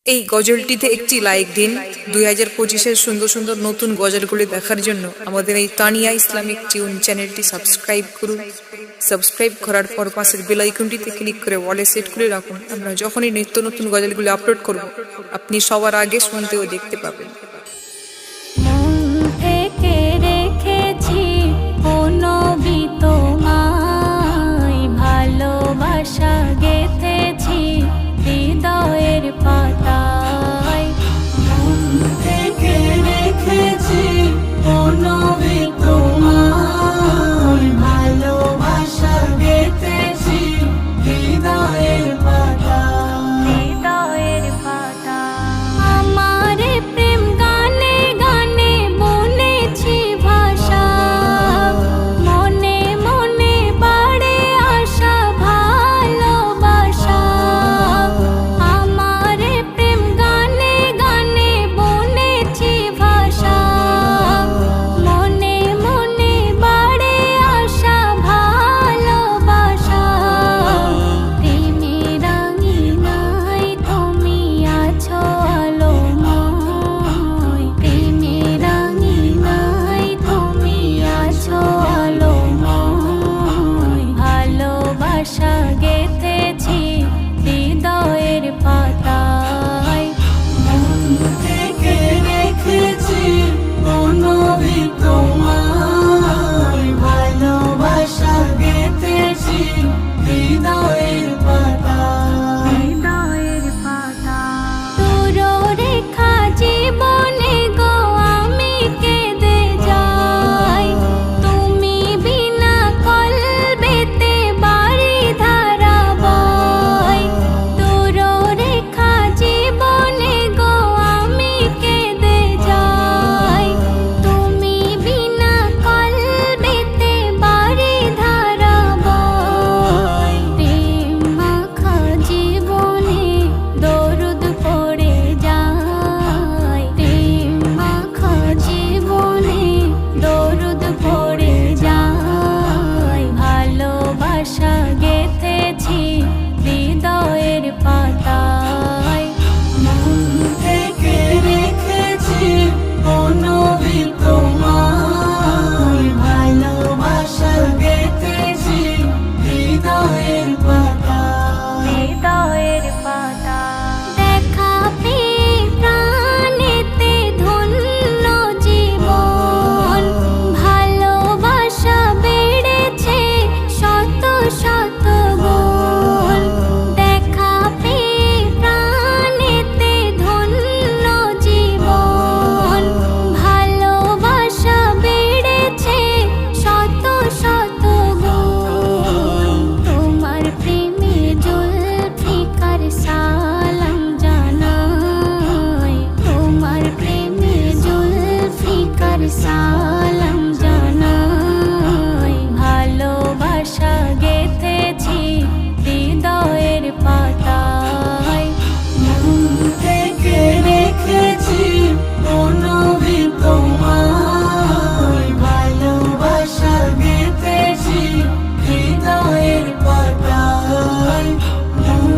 এই গজলটিতে একটি লাইক দিন। 2025-এর সুন্দর সুন্দর নতুন গজলগুলি দেখার জন্য আমাদের এই তানিয়া ইসলামিক টিউন চ্যানেলটি সাবস্ক্রাইব করুন। সাবস্ক্রাইব করার পর পাশের বেল আইকনটিতে ক্লিক করে ওয়ালে সেট করে রাখুন। আমরা যখনই নিত্য নতুন গজলগুলি আপলোড করব আপনি সবার আগে শুনতে ও দেখতে পাবেন। সালাম জানাই, ভালোবাসা গেঁথেছি হৃদয়ের পাতায়। মন থেকে রেখেছি নবী তোমায়, ভালোবাসা গেঁথেছি হৃদয়ের পাতায়। মন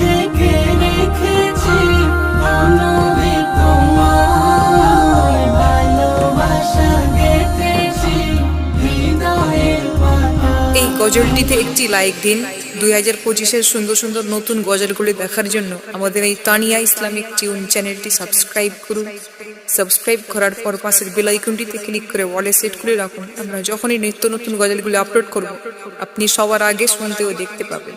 থেকে রেখেছি নবী তোমায়, ভালোবাসা গেঁথেছি হৃদয়ের পাতায়। এই গজলটিতে একটি লাইক দিন। 2025-এর সুন্দর সুন্দর নতুন গজলগুলি দেখার জন্য আমাদের এই তানিয়া ইসলামিক টিউন চ্যানেলটি সাবস্ক্রাইব করুন। সাবস্ক্রাইব করার পর পাশের বেল আইকনটিতে ক্লিক করে ওয়ালে সেট করে রাখুন। আমরা যখনই নিত্য নতুন গজলগুলি আপলোড করব আপনি সবার আগে শুনতে ও দেখতে পাবেন।